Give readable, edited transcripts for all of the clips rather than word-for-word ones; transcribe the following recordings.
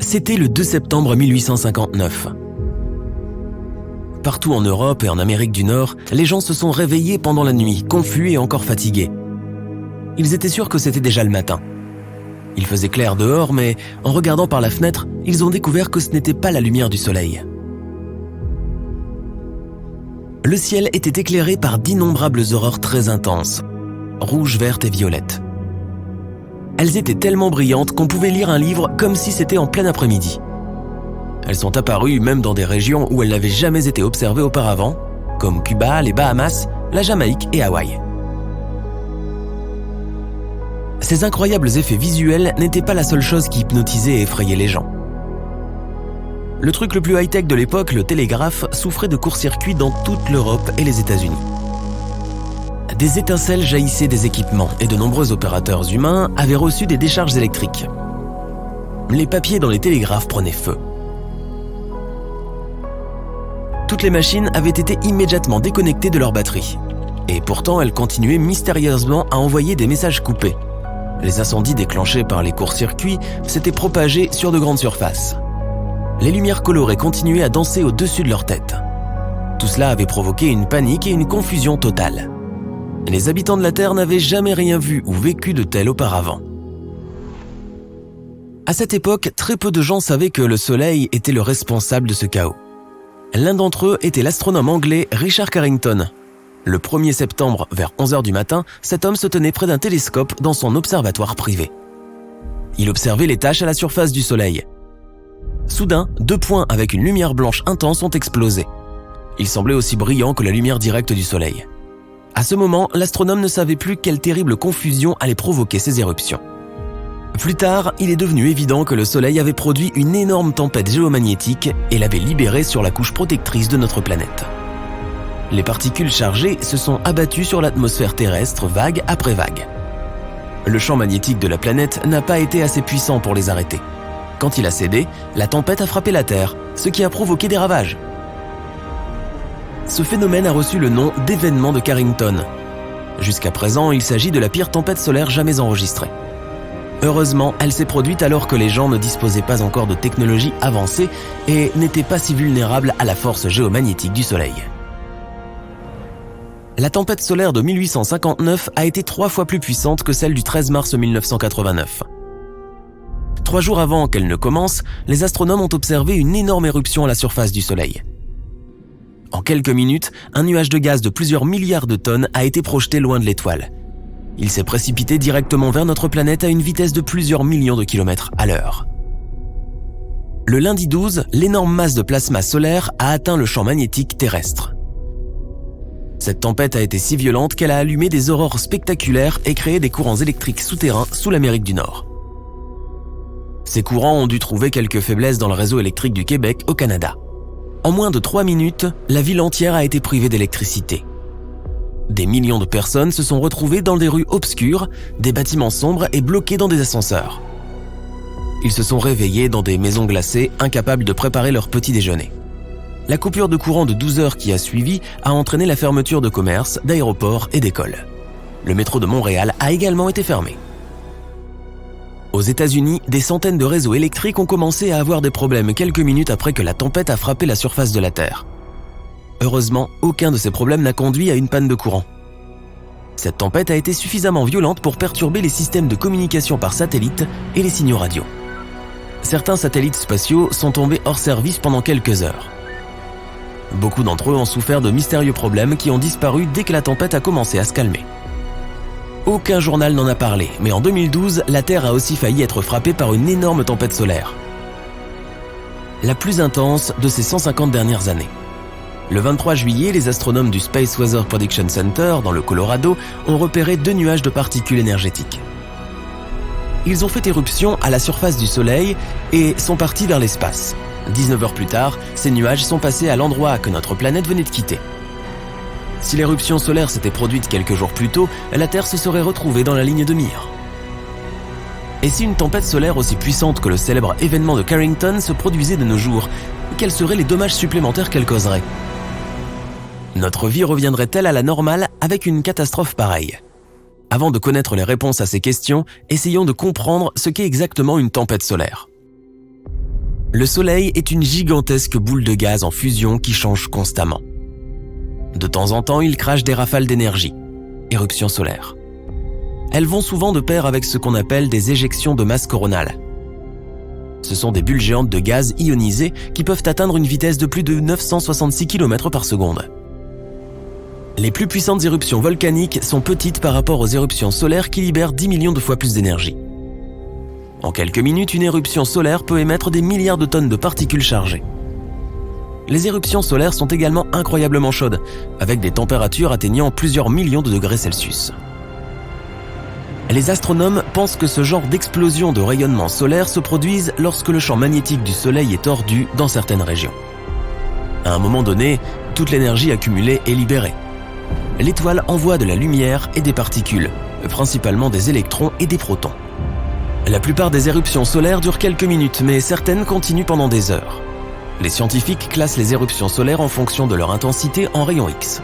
C'était le 2 septembre 1859. Partout en Europe et en Amérique du Nord, les gens se sont réveillés pendant la nuit, confus et encore fatigués. Ils étaient sûrs que c'était déjà le matin. Il faisait clair dehors, mais en regardant par la fenêtre, ils ont découvert que ce n'était pas la lumière du soleil. Le ciel était éclairé par d'innombrables aurores très intenses, rouges, vertes et violettes. Elles étaient tellement brillantes qu'on pouvait lire un livre comme si c'était en plein après-midi. Elles sont apparues même dans des régions où elles n'avaient jamais été observées auparavant, comme Cuba, les Bahamas, la Jamaïque et Hawaï. Ces incroyables effets visuels n'étaient pas la seule chose qui hypnotisait et effrayait les gens. Le truc le plus high-tech de l'époque, le télégraphe, souffrait de court-circuit dans toute l'Europe et les États-Unis. Des étincelles jaillissaient des équipements et de nombreux opérateurs humains avaient reçu des décharges électriques. Les papiers dans les télégraphes prenaient feu. Toutes les machines avaient été immédiatement déconnectées de leur batterie. Et pourtant, elles continuaient mystérieusement à envoyer des messages coupés. Les incendies déclenchés par les courts-circuits s'étaient propagés sur de grandes surfaces. Les lumières colorées continuaient à danser au-dessus de leur tête. Tout cela avait provoqué une panique et une confusion totale. Les habitants de la Terre n'avaient jamais rien vu ou vécu de tel auparavant. À cette époque, très peu de gens savaient que le Soleil était le responsable de ce chaos. L'un d'entre eux était l'astronome anglais Richard Carrington. Le 1er septembre, vers 11h du matin, cet homme se tenait près d'un télescope dans son observatoire privé. Il observait les taches à la surface du Soleil. Soudain, 2 points avec une lumière blanche intense ont explosé. Ils semblaient aussi brillants que la lumière directe du Soleil. À ce moment, l'astronome ne savait plus quelle terrible confusion allait provoquer ces éruptions. Plus tard, il est devenu évident que le Soleil avait produit une énorme tempête géomagnétique et l'avait libérée sur la couche protectrice de notre planète. Les particules chargées se sont abattues sur l'atmosphère terrestre vague après vague. Le champ magnétique de la planète n'a pas été assez puissant pour les arrêter. Quand il a cédé, la tempête a frappé la Terre, ce qui a provoqué des ravages. Ce phénomène a reçu le nom d'événement de Carrington. Jusqu'à présent, il s'agit de la pire tempête solaire jamais enregistrée. Heureusement, elle s'est produite alors que les gens ne disposaient pas encore de technologies avancées et n'étaient pas si vulnérables à la force géomagnétique du Soleil. La tempête solaire de 1859 a été 3 fois plus puissante que celle du 13 mars 1989. 3 jours avant qu'elle ne commence, les astronomes ont observé une énorme éruption à la surface du Soleil. En quelques minutes, un nuage de gaz de plusieurs milliards de tonnes a été projeté loin de l'étoile. Il s'est précipité directement vers notre planète à une vitesse de plusieurs millions de kilomètres à l'heure. Le lundi 12, l'énorme masse de plasma solaire a atteint le champ magnétique terrestre. Cette tempête a été si violente qu'elle a allumé des aurores spectaculaires et créé des courants électriques souterrains sous l'Amérique du Nord. Ces courants ont dû trouver quelques faiblesses dans le réseau électrique du Québec au Canada. En moins de 3 minutes, la ville entière a été privée d'électricité. Des millions de personnes se sont retrouvées dans des rues obscures, des bâtiments sombres et bloqués dans des ascenseurs. Ils se sont réveillés dans des maisons glacées, incapables de préparer leur petit déjeuner. La coupure de courant de 12 heures qui a suivi a entraîné la fermeture de commerces, d'aéroports et d'écoles. Le métro de Montréal a également été fermé. Aux États-Unis, des centaines de réseaux électriques ont commencé à avoir des problèmes quelques minutes après que la tempête a frappé la surface de la Terre. Heureusement, aucun de ces problèmes n'a conduit à une panne de courant. Cette tempête a été suffisamment violente pour perturber les systèmes de communication par satellite et les signaux radio. Certains satellites spatiaux sont tombés hors service pendant quelques heures. Beaucoup d'entre eux ont souffert de mystérieux problèmes qui ont disparu dès que la tempête a commencé à se calmer. Aucun journal n'en a parlé, mais en 2012, la Terre a aussi failli être frappée par une énorme tempête solaire. La plus intense de ces 150 dernières années. Le 23 juillet, les astronomes du Space Weather Prediction Center, dans le Colorado, ont repéré 2 nuages de particules énergétiques. Ils ont fait éruption à la surface du Soleil et sont partis vers l'espace. 19 heures plus tard, ces nuages sont passés à l'endroit que notre planète venait de quitter. Si l'éruption solaire s'était produite quelques jours plus tôt, la Terre se serait retrouvée dans la ligne de mire. Et si une tempête solaire aussi puissante que le célèbre événement de Carrington se produisait de nos jours, quels seraient les dommages supplémentaires qu'elle causerait ? Notre vie reviendrait-elle à la normale avec une catastrophe pareille ? Avant de connaître les réponses à ces questions, essayons de comprendre ce qu'est exactement une tempête solaire. Le Soleil est une gigantesque boule de gaz en fusion qui change constamment. De temps en temps, il crache des rafales d'énergie, éruptions solaires. Elles vont souvent de pair avec ce qu'on appelle des éjections de masse coronale. Ce sont des bulles géantes de gaz ionisé qui peuvent atteindre une vitesse de plus de 966 km par seconde. Les plus puissantes éruptions volcaniques sont petites par rapport aux éruptions solaires qui libèrent 10 millions de fois plus d'énergie. En quelques minutes, une éruption solaire peut émettre des milliards de tonnes de particules chargées. Les éruptions solaires sont également incroyablement chaudes, avec des températures atteignant plusieurs millions de degrés Celsius. Les astronomes pensent que ce genre d'explosion de rayonnement solaire se produise lorsque le champ magnétique du Soleil est tordu dans certaines régions. À un moment donné, toute l'énergie accumulée est libérée. L'étoile envoie de la lumière et des particules, principalement des électrons et des protons. La plupart des éruptions solaires durent quelques minutes, mais certaines continuent pendant des heures. Les scientifiques classent les éruptions solaires en fonction de leur intensité en rayons X.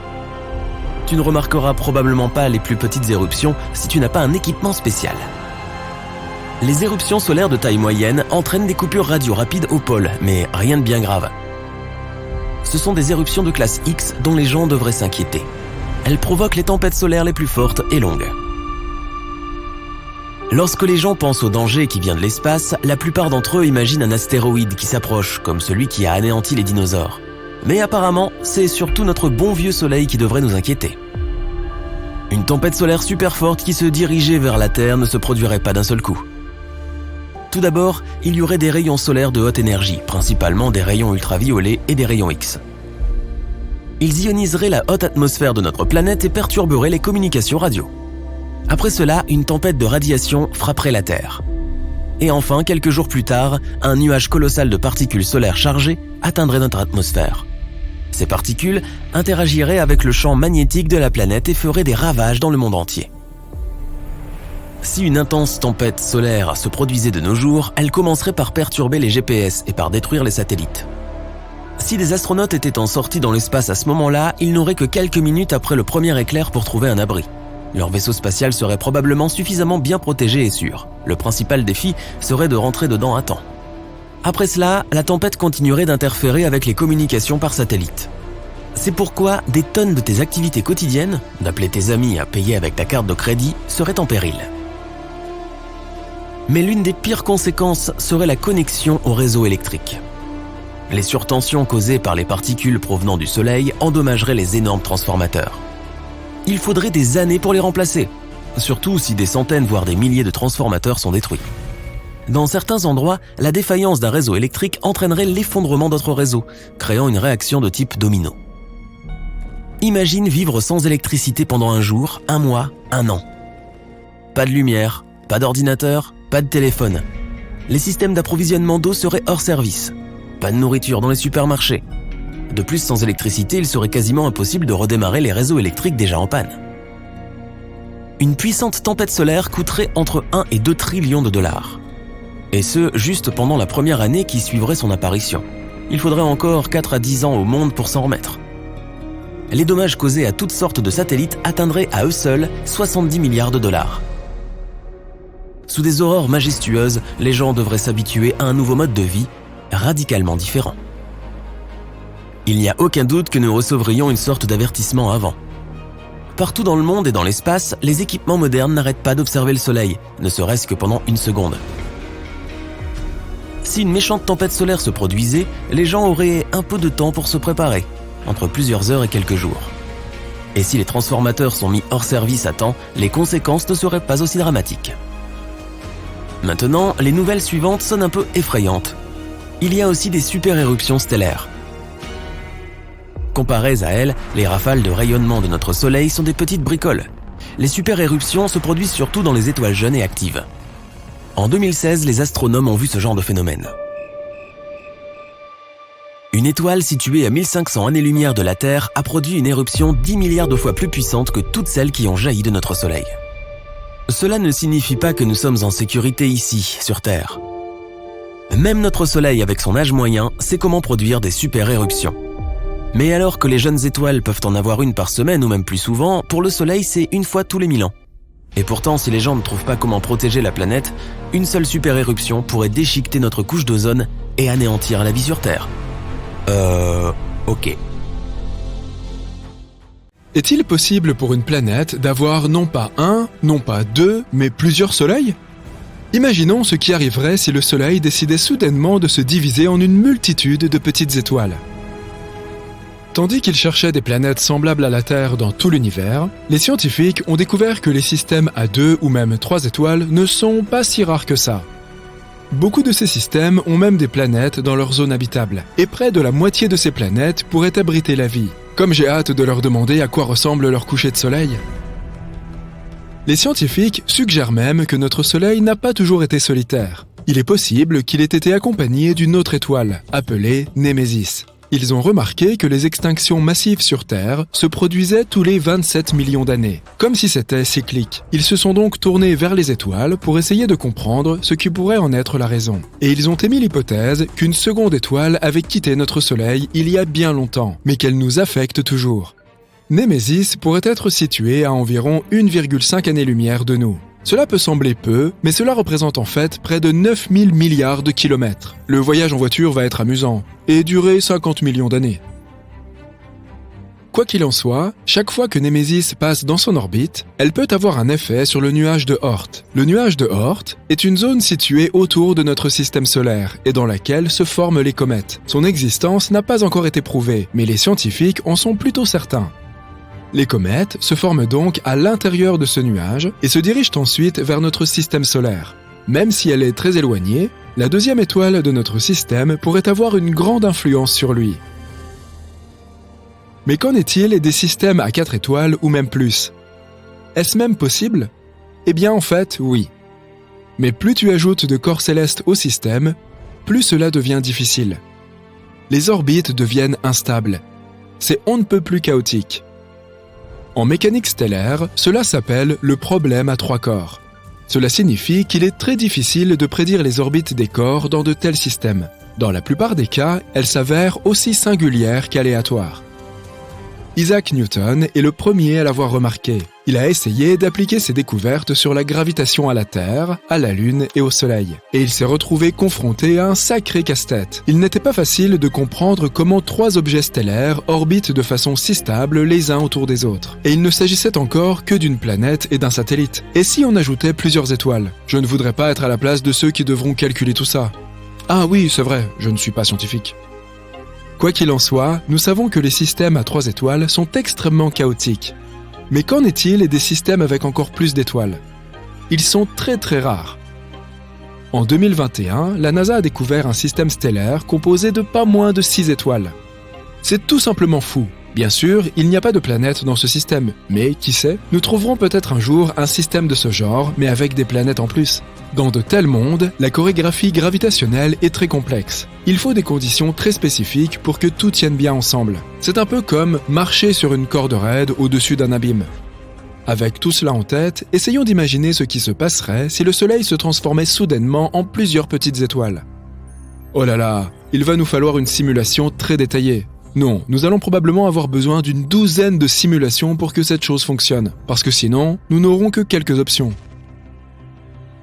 Tu ne remarqueras probablement pas les plus petites éruptions si tu n'as pas un équipement spécial. Les éruptions solaires de taille moyenne entraînent des coupures radio rapides au pôle, mais rien de bien grave. Ce sont des éruptions de classe X dont les gens devraient s'inquiéter. Elles provoquent les tempêtes solaires les plus fortes et longues. Lorsque les gens pensent au danger qui vient de l'espace, la plupart d'entre eux imaginent un astéroïde qui s'approche, comme celui qui a anéanti les dinosaures. Mais apparemment, c'est surtout notre bon vieux Soleil qui devrait nous inquiéter. Une tempête solaire super forte qui se dirigeait vers la Terre ne se produirait pas d'un seul coup. Tout d'abord, il y aurait des rayons solaires de haute énergie, principalement des rayons ultraviolets et des rayons X. Ils ioniseraient la haute atmosphère de notre planète et perturberaient les communications radio. Après cela, une tempête de radiation frapperait la Terre. Et enfin, quelques jours plus tard, un nuage colossal de particules solaires chargées atteindrait notre atmosphère. Ces particules interagiraient avec le champ magnétique de la planète et feraient des ravages dans le monde entier. Si une intense tempête solaire se produisait de nos jours, elle commencerait par perturber les GPS et par détruire les satellites. Si des astronautes étaient en sortie dans l'espace à ce moment-là, ils n'auraient que quelques minutes après le premier éclair pour trouver un abri. Leur vaisseau spatial serait probablement suffisamment bien protégé et sûr. Le principal défi serait de rentrer dedans à temps. Après cela, la tempête continuerait d'interférer avec les communications par satellite. C'est pourquoi des tonnes de tes activités quotidiennes, d'appeler tes amis à payer avec ta carte de crédit, seraient en péril. Mais l'une des pires conséquences serait la connexion au réseau électrique. Les surtensions causées par les particules provenant du Soleil endommageraient les énormes transformateurs. Il faudrait des années pour les remplacer, surtout si des centaines voire des milliers de transformateurs sont détruits. Dans certains endroits, la défaillance d'un réseau électrique entraînerait l'effondrement d'autres réseaux, créant une réaction de type domino. Imagine vivre sans électricité pendant un jour, un mois, un an. Pas de lumière, pas d'ordinateur, pas de téléphone. Les systèmes d'approvisionnement d'eau seraient hors service. Pas de nourriture dans les supermarchés. De plus, sans électricité, il serait quasiment impossible de redémarrer les réseaux électriques déjà en panne. Une puissante tempête solaire coûterait entre 1 et 2 trillions de dollars. Et ce, juste pendant la première année qui suivrait son apparition. Il faudrait encore 4 à 10 ans au monde pour s'en remettre. Les dommages causés à toutes sortes de satellites atteindraient à eux seuls 70 milliards de dollars. Sous des aurores majestueuses, les gens devraient s'habituer à un nouveau mode de vie radicalement différent. Il n'y a aucun doute que nous recevrions une sorte d'avertissement avant. Partout dans le monde et dans l'espace, les équipements modernes n'arrêtent pas d'observer le Soleil, ne serait-ce que pendant une seconde. Si une méchante tempête solaire se produisait, les gens auraient un peu de temps pour se préparer, entre plusieurs heures et quelques jours. Et si les transformateurs sont mis hors service à temps, les conséquences ne seraient pas aussi dramatiques. Maintenant, les nouvelles suivantes sonnent un peu effrayantes. Il y a aussi des super-éruptions stellaires. Comparées à elles, les rafales de rayonnement de notre Soleil sont des petites bricoles. Les super-éruptions se produisent surtout dans les étoiles jeunes et actives. En 2016, les astronomes ont vu ce genre de phénomène. Une étoile située à 1500 années-lumière de la Terre a produit une éruption 10 milliards de fois plus puissante que toutes celles qui ont jailli de notre Soleil. Cela ne signifie pas que nous sommes en sécurité ici, sur Terre. Même notre Soleil, avec son âge moyen, sait comment produire des super-éruptions. Mais alors que les jeunes étoiles peuvent en avoir une par semaine ou même plus souvent, pour le Soleil, c'est une fois tous les 1000 ans. Et pourtant, si les gens ne trouvent pas comment protéger la planète, une seule super-éruption pourrait déchiqueter notre couche d'ozone et anéantir la vie sur Terre. Ok. Est-il possible pour une planète d'avoir non pas un, non pas deux, mais plusieurs soleils ? Imaginons ce qui arriverait si le Soleil décidait soudainement de se diviser en une multitude de petites étoiles. Tandis qu'ils cherchaient des planètes semblables à la Terre dans tout l'univers, les scientifiques ont découvert que les systèmes à 2 ou même 3 étoiles ne sont pas si rares que ça. Beaucoup de ces systèmes ont même des planètes dans leur zone habitable, et près de la moitié de ces planètes pourraient abriter la vie. Comme j'ai hâte de leur demander à quoi ressemble leur coucher de soleil. Les scientifiques suggèrent même que notre Soleil n'a pas toujours été solitaire. Il est possible qu'il ait été accompagné d'une autre étoile, appelée Némésis. Ils ont remarqué que les extinctions massives sur Terre se produisaient tous les 27 millions d'années, comme si c'était cyclique. Ils se sont donc tournés vers les étoiles pour essayer de comprendre ce qui pourrait en être la raison. Et ils ont émis l'hypothèse qu'une seconde étoile avait quitté notre Soleil il y a bien longtemps, mais qu'elle nous affecte toujours. Némésis pourrait être située à environ 1,5 années-lumière de nous. Cela peut sembler peu, mais cela représente en fait près de 9000 milliards de kilomètres. Le voyage en voiture va être amusant, et durer 50 millions d'années. Quoi qu'il en soit, chaque fois que Némésis passe dans son orbite, elle peut avoir un effet sur le nuage de Oort. Le nuage de Oort est une zone située autour de notre système solaire, et dans laquelle se forment les comètes. Son existence n'a pas encore été prouvée, mais les scientifiques en sont plutôt certains. Les comètes se forment donc à l'intérieur de ce nuage et se dirigent ensuite vers notre système solaire. Même si elle est très éloignée, la deuxième étoile de notre système pourrait avoir une grande influence sur lui. Mais qu'en est-il des systèmes à 4 étoiles ou même plus ? Est-ce même possible ? Eh bien en fait, oui. Mais plus tu ajoutes de corps célestes au système, plus cela devient difficile. Les orbites deviennent instables. C'est on ne peut plus chaotique. En mécanique stellaire, cela s'appelle le problème à 3 corps. Cela signifie qu'il est très difficile de prédire les orbites des corps dans de tels systèmes. Dans la plupart des cas, elles s'avèrent aussi singulières qu'aléatoires. Isaac Newton est le premier à l'avoir remarqué. Il a essayé d'appliquer ses découvertes sur la gravitation à la Terre, à la Lune et au Soleil. Et il s'est retrouvé confronté à un sacré casse-tête. Il n'était pas facile de comprendre comment 3 objets stellaires orbitent de façon si stable les uns autour des autres. Et il ne s'agissait encore que d'une planète et d'un satellite. Et si on ajoutait plusieurs étoiles ? Je ne voudrais pas être à la place de ceux qui devront calculer tout ça. Ah oui, c'est vrai, je ne suis pas scientifique. Quoi qu'il en soit, nous savons que les systèmes à 3 étoiles sont extrêmement chaotiques. Mais qu'en est-il des systèmes avec encore plus d'étoiles ? Ils sont très très rares. En 2021, la NASA a découvert un système stellaire composé de pas moins de 6 étoiles. C'est tout simplement fou. Bien sûr, il n'y a pas de planète dans ce système, mais qui sait, nous trouverons peut-être un jour un système de ce genre, mais avec des planètes en plus. Dans de tels mondes, la chorégraphie gravitationnelle est très complexe. Il faut des conditions très spécifiques pour que tout tienne bien ensemble. C'est un peu comme marcher sur une corde raide au-dessus d'un abîme. Avec tout cela en tête, essayons d'imaginer ce qui se passerait si le Soleil se transformait soudainement en plusieurs petites étoiles. Oh là là, il va nous falloir une simulation très détaillée. Non, nous allons probablement avoir besoin d'une douzaine de simulations pour que cette chose fonctionne, parce que sinon, nous n'aurons que quelques options.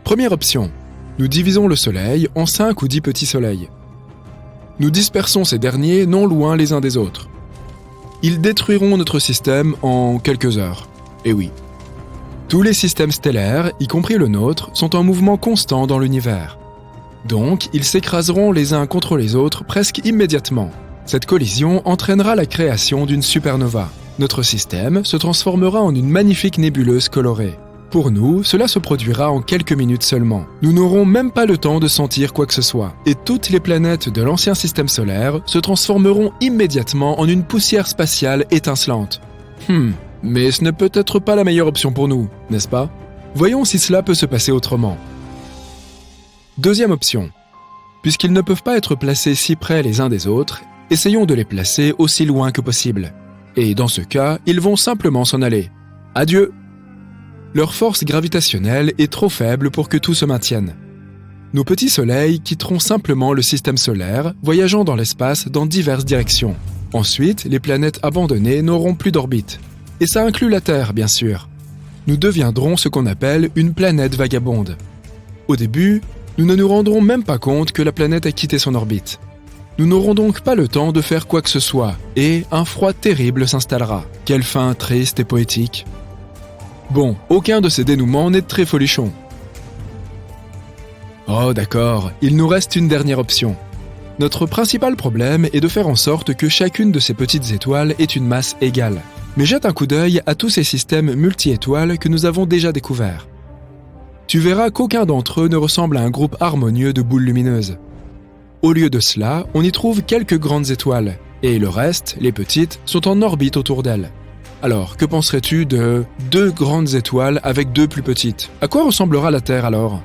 Première option, nous divisons le Soleil en 5 ou 10 petits soleils. Nous dispersons ces derniers non loin les uns des autres. Ils détruiront notre système en quelques heures. Et oui. Tous les systèmes stellaires, y compris le nôtre, sont en mouvement constant dans l'univers. Donc, ils s'écraseront les uns contre les autres presque immédiatement. Cette collision entraînera la création d'une supernova. Notre système se transformera en une magnifique nébuleuse colorée. Pour nous, cela se produira en quelques minutes seulement. Nous n'aurons même pas le temps de sentir quoi que ce soit. Et toutes les planètes de l'ancien système solaire se transformeront immédiatement en une poussière spatiale étincelante. Mais ce n'est peut-être pas la meilleure option pour nous, n'est-ce pas ? Voyons si cela peut se passer autrement. Deuxième option. Puisqu'ils ne peuvent pas être placés si près les uns des autres, essayons de les placer aussi loin que possible. Et dans ce cas, ils vont simplement s'en aller. Adieu ! Leur force gravitationnelle est trop faible pour que tout se maintienne. Nos petits soleils quitteront simplement le système solaire, voyageant dans l'espace dans diverses directions. Ensuite, les planètes abandonnées n'auront plus d'orbite. Et ça inclut la Terre, bien sûr. Nous deviendrons ce qu'on appelle une planète vagabonde. Au début, Nous ne nous rendrons même pas compte que la planète a quitté son orbite. Nous n'aurons donc pas le temps de faire quoi que ce soit, et un froid terrible s'installera. Quelle fin triste et poétique. Bon, aucun de ces dénouements n'est très folichon. Oh d'accord, il nous reste une dernière option. Notre principal problème est de faire en sorte que chacune de ces petites étoiles ait une masse égale. Mais jette un coup d'œil à tous ces systèmes multi-étoiles que nous avons déjà découverts. Tu verras qu'aucun d'entre eux ne ressemble à un groupe harmonieux de boules lumineuses. Au lieu de cela, on y trouve quelques grandes étoiles, et le reste, les petites, sont en orbite autour d'elles. Alors, que penserais-tu de 2 grandes étoiles avec 2 plus petites? À quoi ressemblera la Terre alors?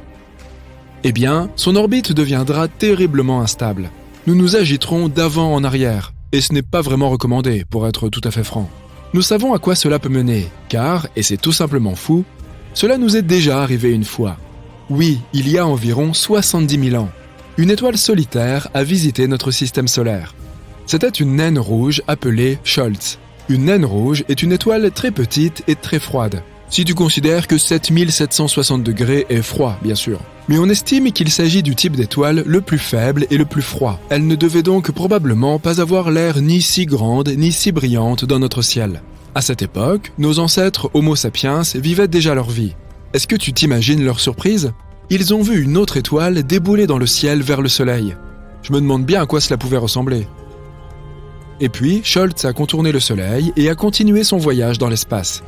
Eh bien, son orbite deviendra terriblement instable. Nous nous agiterons d'avant en arrière, et ce n'est pas vraiment recommandé, pour être tout à fait franc. Nous savons à quoi cela peut mener, car, et c'est tout simplement fou, cela nous est déjà arrivé une fois. Oui, il y a environ 70 000 ans. Une étoile solitaire a visité notre système solaire. C'était une naine rouge appelée Scholz. Une naine rouge est une étoile très petite et très froide. Si tu considères que 7760 degrés est froid, bien sûr. Mais on estime qu'il s'agit du type d'étoile le plus faible et le plus froid. Elle ne devait donc probablement pas avoir l'air ni si grande ni si brillante dans notre ciel. À cette époque, nos ancêtres Homo sapiens vivaient déjà leur vie. Est-ce que tu t'imagines leur surprise? Ils ont vu une autre étoile débouler dans le ciel vers le soleil. Je me demande bien à quoi cela pouvait ressembler. Et puis, Scholz a contourné le soleil et a continué son voyage dans l'espace.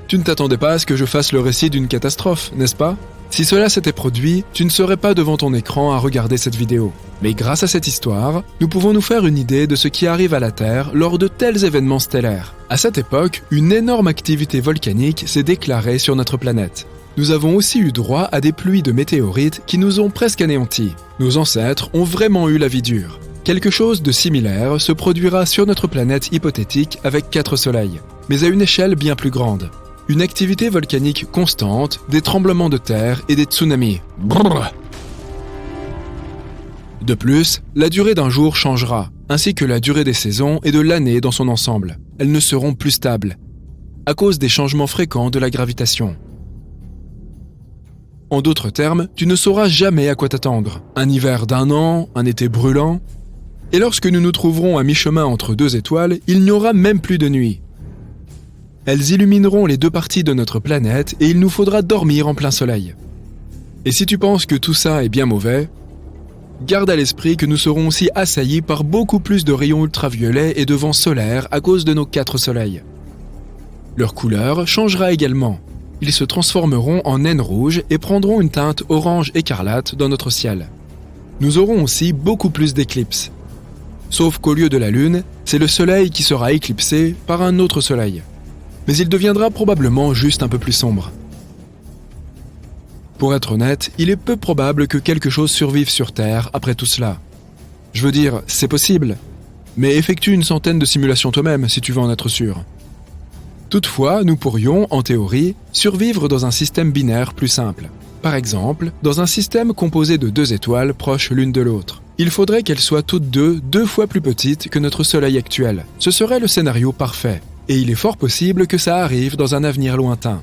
Tu ne t'attendais pas à ce que je fasse le récit d'une catastrophe, n'est-ce pas? Si cela s'était produit, tu ne serais pas devant ton écran à regarder cette vidéo. Mais grâce à cette histoire, nous pouvons nous faire une idée de ce qui arrive à la Terre lors de tels événements stellaires. À cette époque, une énorme activité volcanique s'est déclarée sur notre planète. Nous avons aussi eu droit à des pluies de météorites qui nous ont presque anéantis. Nos ancêtres ont vraiment eu la vie dure. Quelque chose de similaire se produira sur notre planète hypothétique avec 4 soleils, mais à une échelle bien plus grande. Une activité volcanique constante, des tremblements de terre et des tsunamis. Brrr. De plus, la durée d'un jour changera, ainsi que la durée des saisons et de l'année dans son ensemble. Elles ne seront plus stables, à cause des changements fréquents de la gravitation. En d'autres termes, tu ne sauras jamais à quoi t'attendre. Un hiver d'1 an, un été brûlant. Et lorsque nous nous trouverons à mi-chemin entre 2 étoiles, il n'y aura même plus de nuit. Elles illumineront les 2 parties de notre planète et il nous faudra dormir en plein soleil. Et si tu penses que tout ça est bien mauvais, garde à l'esprit que nous serons aussi assaillis par beaucoup plus de rayons ultraviolets et de vents solaires à cause de nos 4 soleils. Leur couleur changera également. Ils se transformeront en naines rouges et prendront une teinte orange écarlate dans notre ciel. Nous aurons aussi beaucoup plus d'éclipses. Sauf qu'au lieu de la Lune, c'est le Soleil qui sera éclipsé par un autre Soleil. Mais il deviendra probablement juste un peu plus sombre. Pour être honnête, il est peu probable que quelque chose survive sur Terre après tout cela. Je veux dire, c'est possible, mais effectue une centaine de simulations toi-même si tu veux en être sûr. Toutefois, nous pourrions, en théorie, survivre dans un système binaire plus simple. Par exemple, dans un système composé de 2 étoiles proches l'une de l'autre. Il faudrait qu'elles soient toutes 2 fois plus petites que notre Soleil actuel. Ce serait le scénario parfait. Et il est fort possible que ça arrive dans un avenir lointain.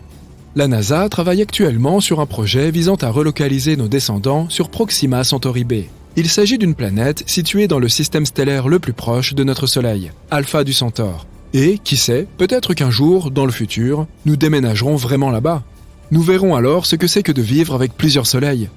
La NASA travaille actuellement sur un projet visant à relocaliser nos descendants sur Proxima Centauri b. Il s'agit d'une planète située dans le système stellaire le plus proche de notre Soleil, Alpha du Centaure. Et, qui sait, peut-être qu'un jour, dans le futur, nous déménagerons vraiment là-bas. Nous verrons alors ce que c'est que de vivre avec plusieurs soleils.